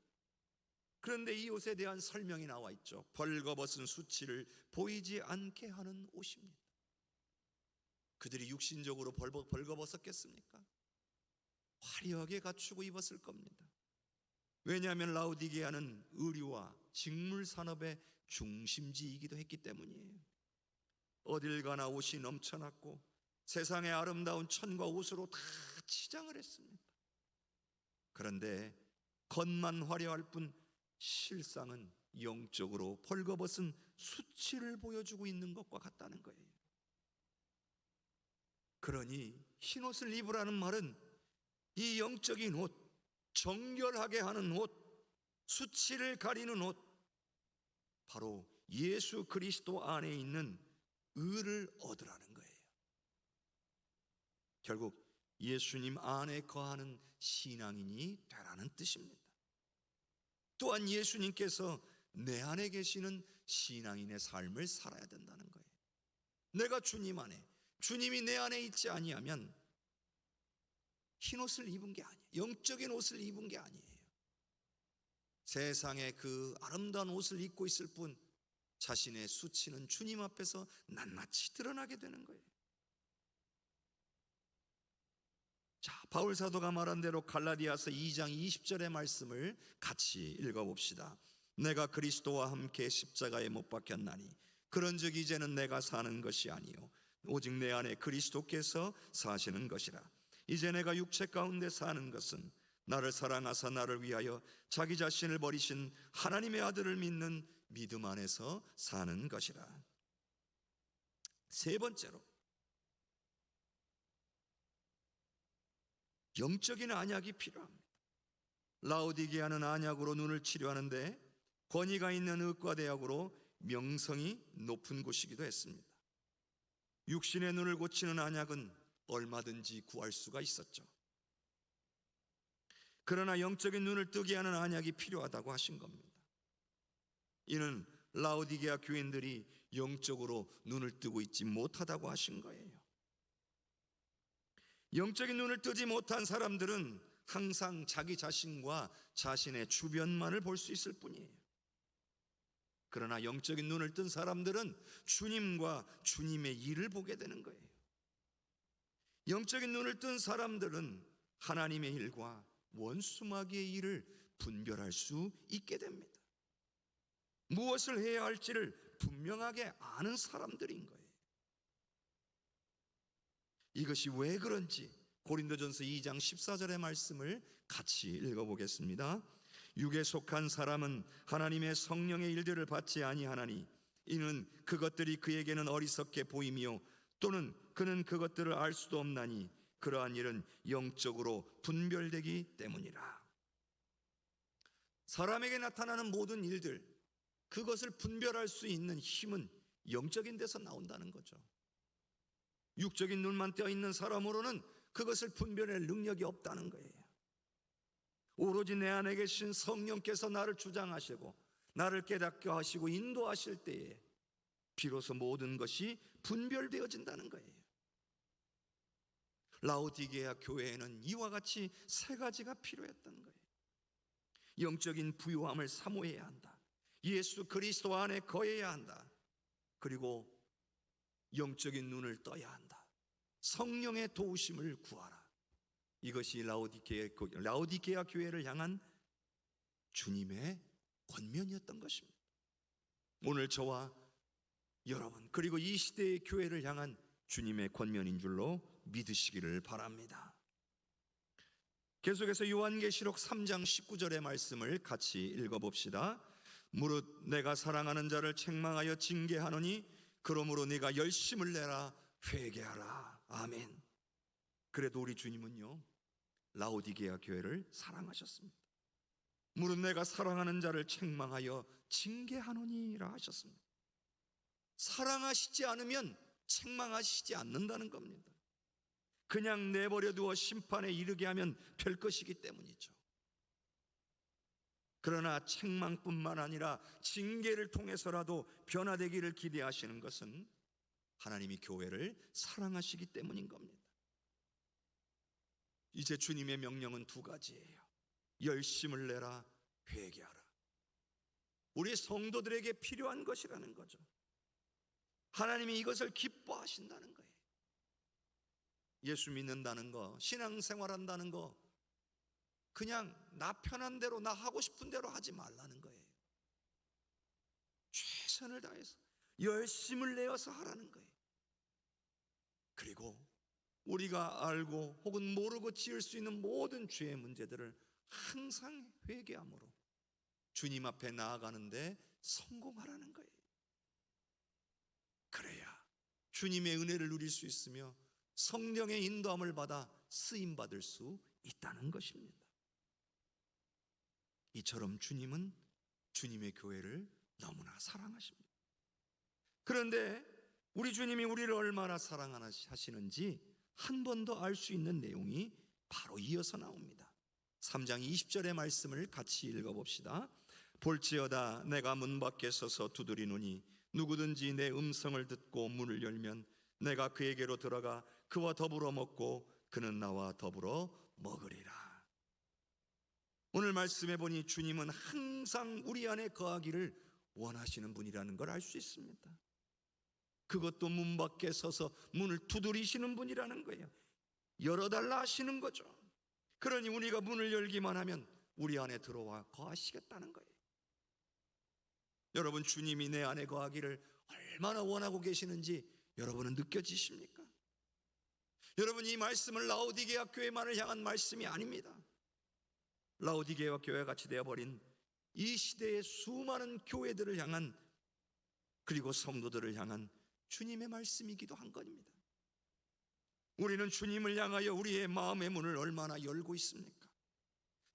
그런데 이 옷에 대한 설명이 나와 있죠. 벌거벗은 수치를 보이지 않게 하는 옷입니다. 그들이 육신적으로 벌거벗었겠습니까? 화려하게 갖추고 입었을 겁니다. 왜냐하면 라오디게아는 의류와 직물 산업의 중심지이기도 했기 때문이에요. 어딜 가나 옷이 넘쳐났고 세상의 아름다운 천과 옷으로 다 치장을 했습니다. 그런데 겉만 화려할 뿐 실상은 영적으로 벌거벗은 수치를 보여주고 있는 것과 같다는 거예요. 그러니 흰옷을 입으라는 말은 이 영적인 옷, 정결하게 하는 옷, 수치를 가리는 옷, 바로 예수 그리스도 안에 있는 의를 얻으라는 거예요. 결국 예수님 안에 거하는 신앙인이 되라는 뜻입니다. 또한 예수님께서 내 안에 계시는 신앙인의 삶을 살아야 된다는 거예요. 내가 주님 안에, 주님이 내 안에 있지 아니하면 흰옷을 입은 게 아니에요. 영적인 옷을 입은 게 아니에요. 세상에 그 아름다운 옷을 입고 있을 뿐 자신의 수치는 주님 앞에서 낱낱이 드러나게 되는 거예요. 자, 바울 사도가 말한 대로 갈라디아서 2장 20절의 말씀을 같이 읽어봅시다. 내가 그리스도와 함께 십자가에 못 박혔나니 그런즉 이제는 내가 사는 것이 아니요 오직 내 안에 그리스도께서 사시는 것이라. 이제 내가 육체 가운데 사는 것은 나를 사랑하사 나를 위하여 자기 자신을 버리신 하나님의 아들을 믿는 믿음 안에서 사는 것이라. 세 번째로 영적인 안약이 필요합니다. 라오디게아는 안약으로 눈을 치료하는데 권위가 있는 의과대학으로 명성이 높은 곳이기도 했습니다. 육신의 눈을 고치는 안약은 얼마든지 구할 수가 있었죠. 그러나 영적인 눈을 뜨게 하는 안약이 필요하다고 하신 겁니다. 이는 라오디게아 교인들이 영적으로 눈을 뜨고 있지 못하다고 하신 거예요. 영적인 눈을 뜨지 못한 사람들은 항상 자기 자신과 자신의 주변만을 볼 수 있을 뿐이에요. 그러나 영적인 눈을 뜬 사람들은 주님과 주님의 일을 보게 되는 거예요. 영적인 눈을 뜬 사람들은 하나님의 일과 원수마귀의 일을 분별할 수 있게 됩니다. 무엇을 해야 할지를 분명하게 아는 사람들인 거예요. 이것이 왜 그런지 고린도전서 2장 14절의 말씀을 같이 읽어보겠습니다. 육에 속한 사람은 하나님의 성령의 일들을 받지 아니하나니 이는 그것들이 그에게는 어리석게 보이며 또는 그는 그것들을 알 수도 없나니 그러한 일은 영적으로 분별되기 때문이라. 사람에게 나타나는 모든 일들, 그것을 분별할 수 있는 힘은 영적인 데서 나온다는 거죠. 육적인 눈만 떼어 있는 사람으로는 그것을 분별할 능력이 없다는 거예요. 오로지 내 안에 계신 성령께서 나를 주장하시고 나를 깨닫게 하시고 인도하실 때에 비로소 모든 것이 분별되어진다는 거예요. 라오디게아 교회에는 이와 같이 세 가지가 필요했던 거예요. 영적인 부유함을 사모해야 한다. 예수 그리스도 안에 거해야 한다. 그리고 영적인 눈을 떠야 한다. 성령의 도우심을 구하라. 이것이 라오디게아 교회를 향한 주님의 권면이었던 것입니다. 오늘 저와 여러분 그리고 이 시대의 교회를 향한 주님의 권면인 줄로 믿으시기를 바랍니다. 계속해서 요한계시록 3장 19절의 말씀을 같이 읽어봅시다. 무릇 내가 사랑하는 자를 책망하여 징계하노니 그러므로 네가 열심을 내라 회개하라. 아멘. 그래도 우리 주님은요 라오디게아 교회를 사랑하셨습니다. 무릇 내가 사랑하는 자를 책망하여 징계하노니라 하셨습니다. 사랑하시지 않으면 책망하시지 않는다는 겁니다. 그냥 내버려 두어 심판에 이르게 하면 될 것이기 때문이죠. 그러나 책망뿐만 아니라 징계를 통해서라도 변화되기를 기대하시는 것은 하나님이 교회를 사랑하시기 때문인 겁니다. 이제 주님의 명령은 두 가지예요. 열심을 내라, 회개하라. 우리 성도들에게 필요한 것이라는 거죠. 하나님이 이것을 기뻐하신다는 거예요. 예수 믿는다는 거, 신앙생활한다는 거 그냥 나 편한 대로, 나 하고 싶은 대로 하지 말라는 거예요. 최선을 다해서 열심을 내어서 하라는 거예요. 그리고 우리가 알고 혹은 모르고 지을 수 있는 모든 죄의 문제들을 항상 회개함으로 주님 앞에 나아가는데 성공하라는 거예요. 그래야 주님의 은혜를 누릴 수 있으며 성령의 인도함을 받아 쓰임받을 수 있다는 것입니다. 이처럼 주님은 주님의 교회를 너무나 사랑하십니다. 그런데 우리 주님이 우리를 얼마나 사랑하시는지 한 번 더 알 수 있는 내용이 바로 이어서 나옵니다. 3장 20절의 말씀을 같이 읽어봅시다. 볼지어다 내가 문 밖에 서서 두드리노니 누구든지 내 음성을 듣고 문을 열면 내가 그에게로 들어가 그와 더불어 먹고 그는 나와 더불어 먹으리라. 오늘 말씀해 보니 주님은 항상 우리 안에 거하기를 원하시는 분이라는 걸 알 수 있습니다. 그것도 문 밖에 서서 문을 두드리시는 분이라는 거예요. 열어달라 하시는 거죠. 그러니 우리가 문을 열기만 하면 우리 안에 들어와 거하시겠다는 거예요. 여러분, 주님이 내 안에 거하기를 얼마나 원하고 계시는지 여러분은 느껴지십니까? 여러분, 이 말씀은 라오디게아 교회만을 향한 말씀이 아닙니다. 라오디게아 교회가 같이 되어버린 이 시대의 수많은 교회들을 향한, 그리고 성도들을 향한 주님의 말씀이기도 한 겁니다. 우리는 주님을 향하여 우리의 마음의 문을 얼마나 열고 있습니까?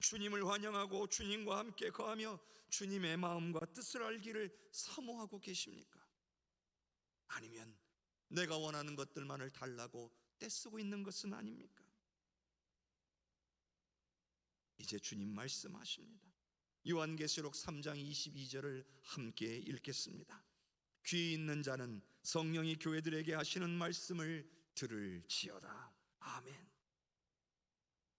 주님을 환영하고 주님과 함께 거하며 주님의 마음과 뜻을 알기를 사모하고 계십니까? 아니면 내가 원하는 것들만을 달라고 떼쓰고 있는 것은 아닙니까? 이제 주님 말씀하십니다. 요한계시록 3장 22절을 함께 읽겠습니다. 귀 있는 자는 성령이 교회들에게 하시는 말씀을 들을지어다. 아멘.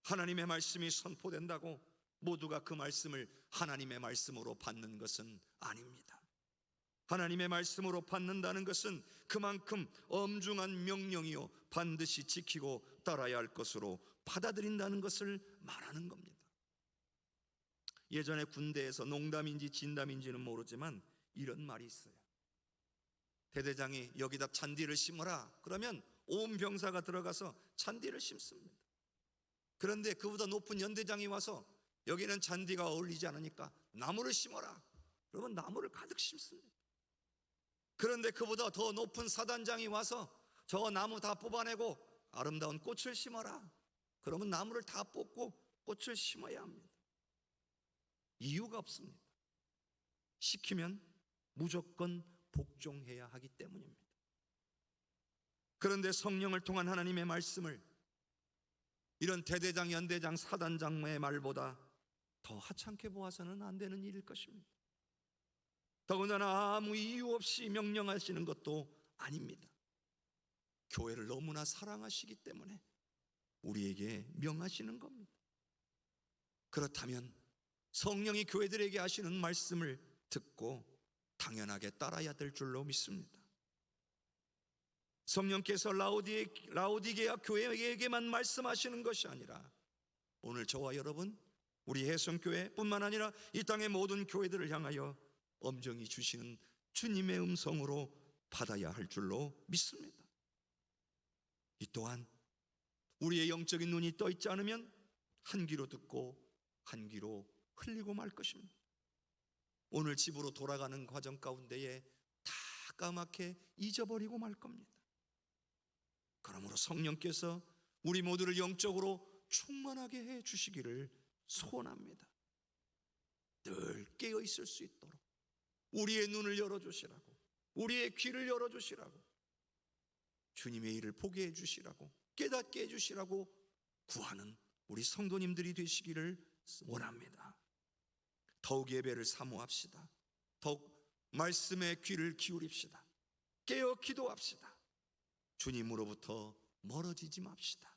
하나님의 말씀이 선포된다고 모두가 그 말씀을 하나님의 말씀으로 받는 것은 아닙니다. 하나님의 말씀으로 받는다는 것은 그만큼 엄중한 명령이요 반드시 지키고 따라야 할 것으로 받아들인다는 것을 말하는 겁니다. 예전에 군대에서 농담인지 진담인지는 모르지만 이런 말이 있어요. 대대장이 여기다 잔디를 심어라 그러면 온 병사가 들어가서 잔디를 심습니다. 그런데 그보다 높은 연대장이 와서 여기는 잔디가 어울리지 않으니까 나무를 심어라 그러면 나무를 가득 심습니다. 그런데 그보다 더 높은 사단장이 와서 저 나무 다 뽑아내고 아름다운 꽃을 심어라 그러면 나무를 다 뽑고 꽃을 심어야 합니다. 이유가 없습니다. 시키면 무조건 복종해야 하기 때문입니다. 그런데 성령을 통한 하나님의 말씀을 이런 대대장, 연대장, 사단장의 말보다 더 하찮게 보아서는 안 되는 일일 것입니다. 더군다나 아무 이유 없이 명령하시는 것도 아닙니다. 교회를 너무나 사랑하시기 때문에 우리에게 명하시는 겁니다. 그렇다면 성령이 교회들에게 하시는 말씀을 듣고 당연하게 따라야 될 줄로 믿습니다. 성령께서 라오디게아 교회에게만 말씀하시는 것이 아니라 오늘 저와 여러분, 우리 해성교회뿐만 아니라 이 땅의 모든 교회들을 향하여 엄정히 주시는 주님의 음성으로 받아야 할 줄로 믿습니다. 이 또한 우리의 영적인 눈이 떠 있지 않으면 한 귀로 듣고 한 귀로 흘리고 말 것입니다. 오늘 집으로 돌아가는 과정 가운데에 다 까맣게 잊어버리고 말 겁니다. 그러므로 성령께서 우리 모두를 영적으로 충만하게 해 주시기를 소원합니다. 늘 깨어 있을 수 있도록 우리의 눈을 열어주시라고, 우리의 귀를 열어주시라고, 주님의 일을 보게 해주시라고, 깨닫게 해주시라고 구하는 우리 성도님들이 되시기를 원합니다. 더욱 예배를 사모합시다. 더욱 말씀에 귀를 기울입시다. 깨어 기도합시다. 주님으로부터 멀어지지 맙시다.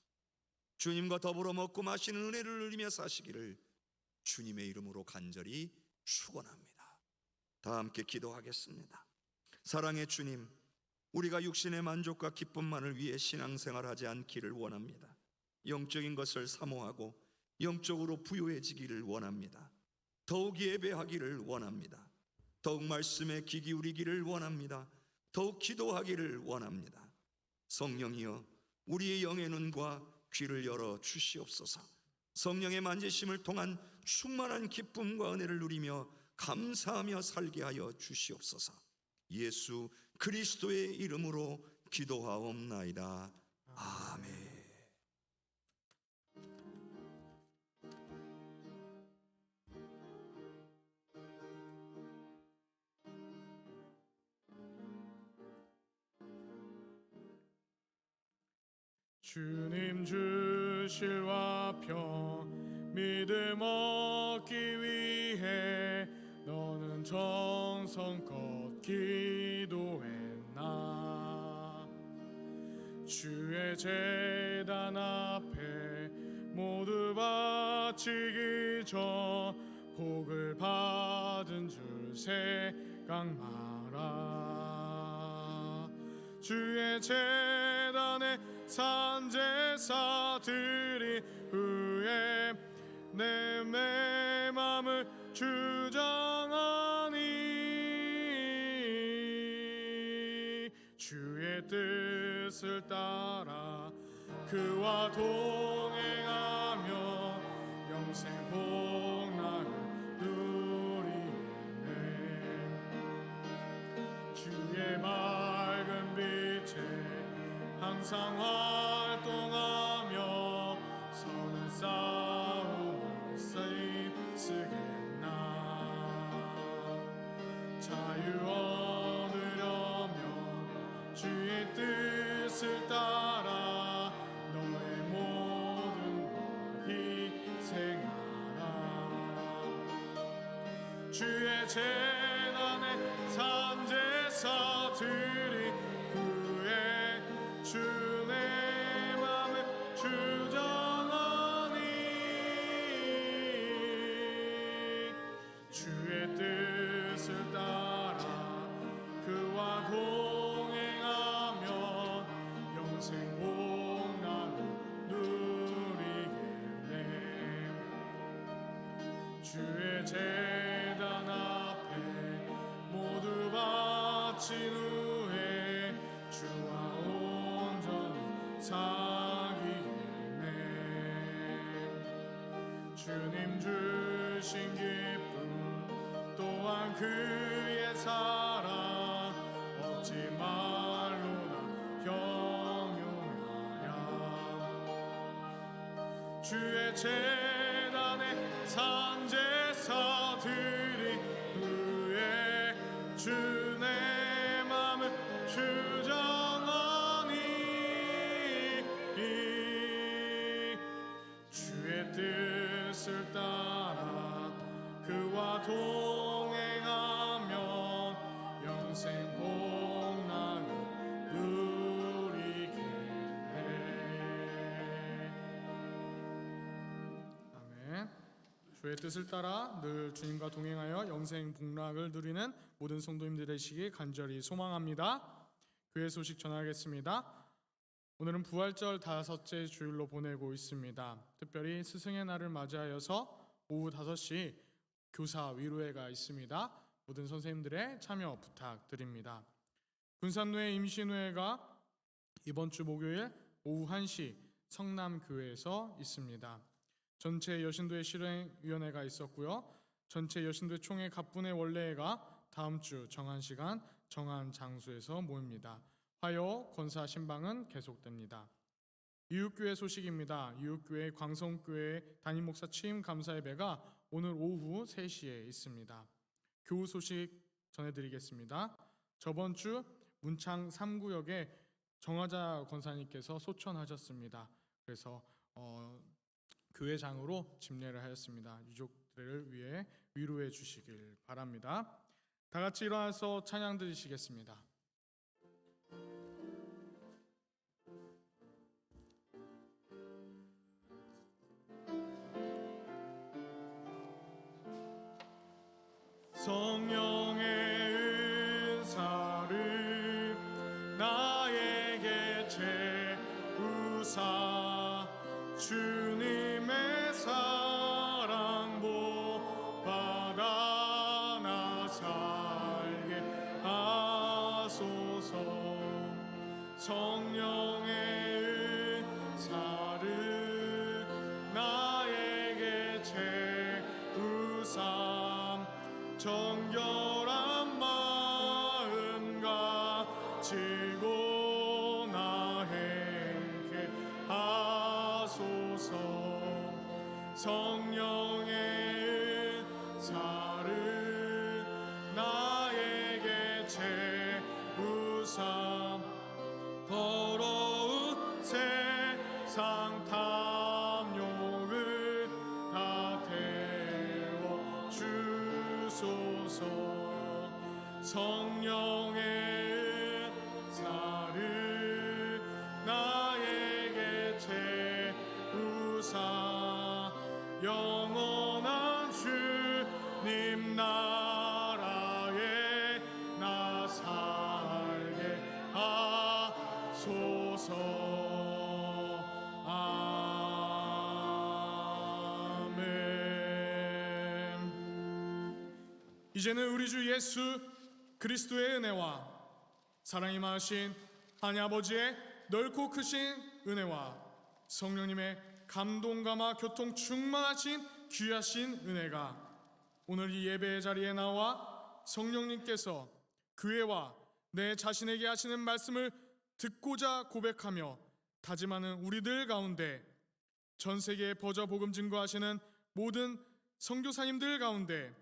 주님과 더불어 먹고 마시는 은혜를 누리며 사시기를 주님의 이름으로 간절히 축원합니다. 다 함께 기도하겠습니다. 사랑의 주님, 우리가 육신의 만족과 기쁨만을 위해 신앙생활하지 않기를 원합니다. 영적인 것을 사모하고 영적으로 부유해지기를 원합니다. 더욱 예배하기를 원합니다. 더욱 말씀에 귀 기울이기를 원합니다. 더욱 기도하기를 원합니다. 성령이여, 우리의 영의 눈과 귀를 열어 주시옵소서. 성령의 만지심을 통한 충만한 기쁨과 은혜를 누리며 감사하며 살게 하여 주시옵소서. 예수 그리스도의 이름으로 기도하옵나이다. 아멘. 주님 주실 화평 믿음 얻기 위해 너는 정성껏 기도했나. 주의 제단 앞에 모두 바치기 전 복을 받은 줄 생각 마라. 주의 제단에 산제사들이 후에 내 맘을 주장하니 주의 뜻을 따라 그와 동행하며 영생 복락을 누리네. 주의 맑은 빛에 항상 활동하며 선한 싸움을 쓰겠나. 자유 얻으려면 주의 뜻을 따라 너의 모든 걸 희생하라. 주의 재단에 산제사들이 후에 주의 맘을 주장하니 주의 뜻을 따라 그와 동행하며 영생 복락을 누리네. 주의 제단 앞에 모두 바친 후에 주와 온전히 사귀겠네. 주님 주신 기쁨 또한 그의 사랑 어찌 말로나 형용하랴. 주의 제단에 산제사 드린 후에 주 내 맘을 주정하니 주의 뜻을 따라 그와 동행하면 영생 복락을 누리겠네. 아멘. 주의 뜻을 따라 늘 주님과 동행하여 영생 복락을 누리는 모든 성도님들 되시기 간절히 소망합니다. 교회 소식 전하겠습니다. 오늘은 부활절 5째 주일로 보내고 있습니다. 특별히 스승의 날을 맞이하여서 오후 5시 교사 위로회가 있습니다. 모든 선생님들의 참여 부탁드립니다. 군산로의 임신회가 이번 주 목요일 오후 1시 성남교회에서 있습니다. 전체 여신도회 실행위원회가 있었고요. 전체 여신도회 총회 갑분회 원래회가 다음 주 정한 시간 정한 장소에서 모입니다. 화요 권사 신방은 계속됩니다. 이웃교회 소식입니다. 이웃교회 광성교회 담임목사 취임 감사 예배가 오늘 오후 3시에 있습니다. 교우 소식 전해드리겠습니다. 저번 주 문창 3구역에 정화자 권사님께서 소천하셨습니다. 그래서 교회장으로 집례를 하였습니다. 유족들을 위해 위로해 주시길 바랍니다. 다 같이 일어나서 찬양 드리시겠습니다. 성령의 은사를 나에게 채우사 주님의 사랑 복받아 나 살게 하소서. 성령의 은사를 나에게 채우사 정결한 마음 가지고 나 행케 하소서. 성령의 은사를 나에게 채우사 더러운 세상 탐욕을 다 태워 주소서. 성령의 은사를 나에게 채우사 영원한 주님 나라에 나 살게 하소서. 아멘. 이제는 우리 주 예수 그리스도의 은혜와 사랑이 많으신 하나님 아버지의 넓고 크신 은혜와 성령님의 감동감화 교통 충만하신 귀하신 은혜가 오늘 이 예배의 자리에 나와 성령님께서 교회와 내 자신에게 하시는 말씀을 듣고자 고백하며 다짐하는 우리들 가운데, 전 세계에 퍼져 복음 증거하시는 모든 선교사님들 가운데,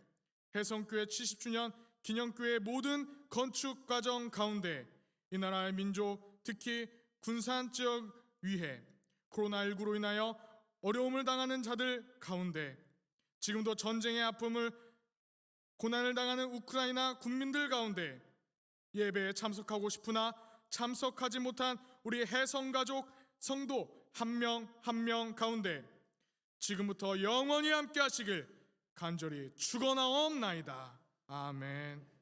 해성교회 70주년 기념교회 모든 건축 과정 가운데, 이 나라의 민족, 특히 군산 지역 위에 코로나19로 인하여 어려움을 당하는 자들 가운데, 지금도 전쟁의 아픔을 고난을 당하는 우크라이나 국민들 가운데 예배에 참석하고 싶으나 참석하지 못한 우리 해성가족 성도 한 명 한 명 가운데 지금부터 영원히 함께 하시길 간절히 축원하옵나이다. 아멘.